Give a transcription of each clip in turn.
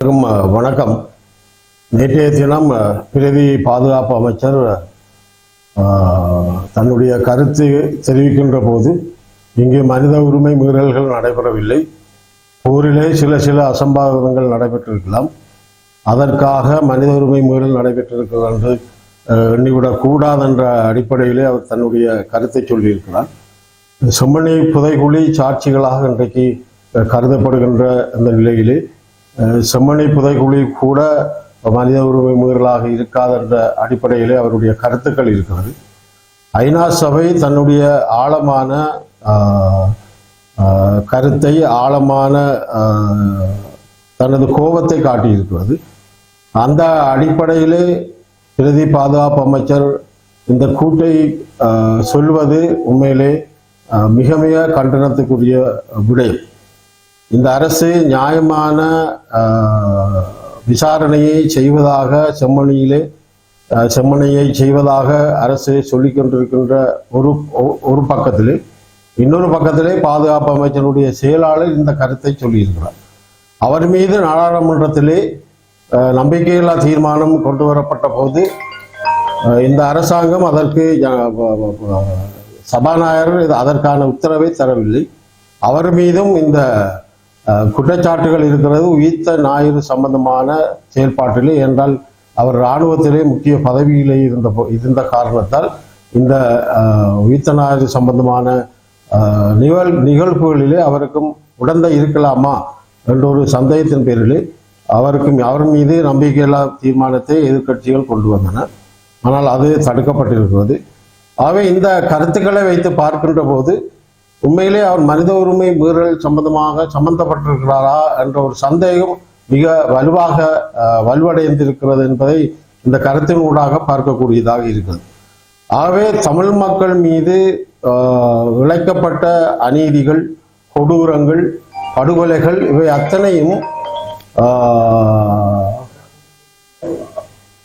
வணக்கம். நேற்றைய தினம் பிரதி பாதுகாப்பு அமைச்சர் தன்னுடைய கருத்து தெரிவிக்கின்ற போது இங்கே மனித உரிமை மீறல்கள் நடைபெறவில்லை, போரிலே சில அசம்பாவிதங்கள் நடைபெற்றிருக்கலாம், அதற்காக மனித உரிமை மீறல் நடைபெற்றிருக்கிறது என்று எண்ணிவிடக்கூடாது என்ற அடிப்படையிலே அவர் தன்னுடைய கருத்தை சொல்லியிருக்கிறார். செம்மணி புதைகுழி சாட்சிகளாக இன்றைக்கு கருதப்படுகின்ற அந்த நிலையிலே செம்மணி புதைகுழி கூட மனித உரிமை மீறலாக இருக்காது என்ற அடிப்படையிலே அவருடைய கருத்துக்கள் இருக்கிறது. ஐநா சபை தன்னுடைய ஆழமான கருத்தை, ஆழமான தனது கோபத்தை காட்டியிருக்கிறது. அந்த அடிப்படையிலே பிரதி பாதுகாப்பு அமைச்சர் இந்த கூட்டை சொல்வது உண்மையிலே மிக மிக கண்டனத்துக்குரிய விடயம். இந்த அரசு நியாயமான விசாரணையை செய்வதாக செம்மணியை செய்வதாக அரசு சொல்லிக் கொண்டிருக்கின்ற ஒரு பக்கத்திலே, இன்னொரு பக்கத்திலே பாதுகாப்பு அமைச்சருடைய செயலாளர் இந்த கருத்தை சொல்லியிருக்கிறார். அவர் மீது நாடாளுமன்றத்திலே நம்பிக்கையில்லா தீர்மானம் கொண்டு வரப்பட்ட போது இந்த அரசாங்கம் அதற்கு சபாநாயகர் அதற்கான உத்தரவை தரவில்லை. அவர் மீதும் இந்த குற்றச்சாட்டுகள் இருக்கிறது. உயிர்த்த ஞாயிறு சம்பந்தமான செயல்பாட்டிலே, என்றால் அவர் இராணுவத்திலே முக்கிய பதவியிலே இருந்த காரணத்தால் இந்த உயிர்த்த ஞாயிறு சம்பந்தமான நிகழ்வுகளிலே அவருக்கும் உடந்தை இருக்கலாமா என்ற ஒரு சந்தேகத்தின் பேரிலே அவர் மீது நம்பிக்கையில்லா தீர்மானத்தை எதிர்க்கட்சிகள் கொண்டு வந்தன. ஆனால் அது தடுக்கப்பட்டிருக்கிறது. ஆகவே இந்த கருத்துக்களை வைத்து பார்க்கின்ற போது உண்மையிலே அவர் மனித உரிமை மீறல் சம்பந்தப்பட்டிருக்கிறாரா என்ற ஒரு சந்தேகம் மிக வலுவடைந்திருக்கிறது என்பதை இந்த கருத்தின் ஊடாக பார்க்கக்கூடியதாக இருக்கிறது. ஆகவே தமிழ் மக்கள் மீது இழைக்கப்பட்ட அநீதிகள், கொடூரங்கள், படுகொலைகள் இவை அத்தனையும்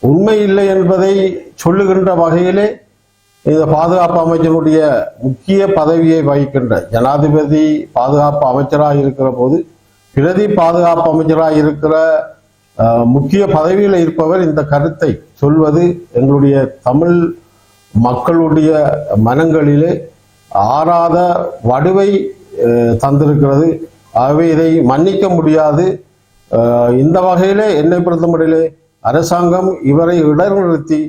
உண்மை இல்லை என்பதை சொல்லுகின்ற வகையிலே இந்த பாதுகாப்பு அமைச்சருடைய முக்கிய பதவியை வகிக்கின்ற ஜனாதிபதி பாதுகாப்பு அமைச்சராக இருக்கிற போது பிரதி பாதுகாப்பு அமைச்சராக இருக்கிற முக்கிய பதவியில் இருப்பவர் இந்த கருத்தை சொல்வது எங்களுடைய தமிழ் மக்களுடைய மனங்களிலே ஆறாத வடுவை தந்திருக்கிறது. ஆகவே இதை மன்னிக்க முடியாது. இந்த வகையிலே என்னை பொறுத்தமட்டிலே அரசாங்கம் இவரை இடர்நிறுத்தி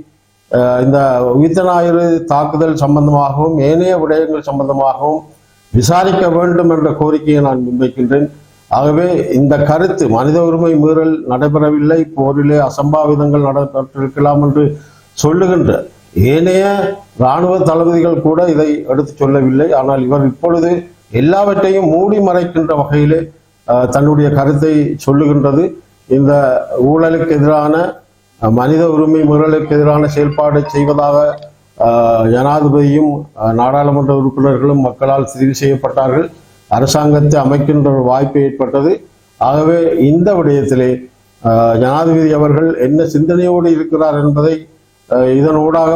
இந்த உயிர்த்த ஞாயிறு தாக்குதல் சம்பந்தமாகவும் ஏனைய விடயங்கள் சம்பந்தமாகவும் விசாரிக்க வேண்டும் என்ற கோரிக்கையை நான் முன்வைக்கின்றேன். ஆகவே இந்த கருத்து மனித உரிமை மீறல் நடைபெறவில்லை, போரிலே அசம்பாவிதங்கள் நடைபெற்றிருக்கலாம் என்று சொல்லுகின்ற ஏனைய இராணுவ தளபதிகள் கூட இதை எடுத்து சொல்லவில்லை. ஆனால் இவர் இப்பொழுது எல்லாவற்றையும் மூடி மறைக்கின்ற வகையிலே தன்னுடைய கருத்தை சொல்லுகின்றது. இந்த ஊழலுக்கு எதிரான, மனித உரிமை மீறலுக்கு எதிரான செயல்பாடு செய்வதாக ஜனாதிபதியும் நாடாளுமன்ற உறுப்பினர்களும் மக்களால் தெரிவு செய்யப்பட்டார்கள். அரசாங்கத்தை அமைக்கின்ற ஒரு வாய்ப்பு ஏற்பட்டது. ஆகவே இந்த விடயத்திலே ஜனாதிபதி அவர்கள் என்ன சிந்தனையோடு இருக்கிறார் என்பதை இதனூடாக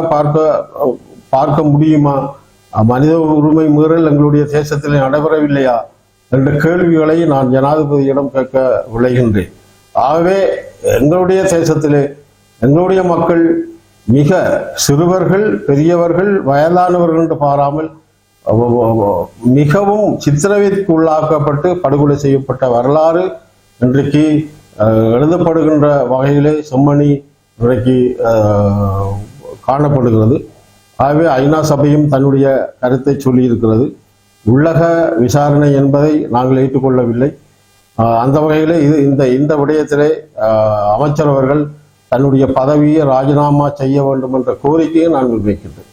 பார்க்க முடியுமா? மனித உரிமை மீறல் எங்களுடைய தேசத்திலே நடைபெறவில்லையா என்ற கேள்விகளை நான் ஜனாதிபதியிடம் கேட்க விளைகின்றேன். ஆகவே எங்களுடைய தேசத்திலே எங்களுடைய மக்கள் மிக சிறுவர்கள், பெரியவர்கள், வயதானவர்கள் என்று பாராமல் மிகவும் சித்திரவதைக்கு உள்ளாக்கப்பட்டு படுகொலை செய்யப்பட்ட வரலாறு இன்றைக்கு எழுதப்படுகின்ற வகையிலே செம்மணி இன்றைக்கு காணப்படுகிறது. ஆகவே ஐநா சபையும் தன்னுடைய கருத்தை சொல்லியிருக்கிறது. உள்ளக விசாரணை என்பதை நாங்கள் ஏற்றுக்கொள்ளவில்லை. அந்த வகையிலே இந்த விடயத்திலே அமைச்சர் அவர்கள் தன்னுடைய பதவியை ராஜினாமா செய்ய வேண்டும் என்ற கோரிக்கையை நான் முன்வைக்கின்றேன்.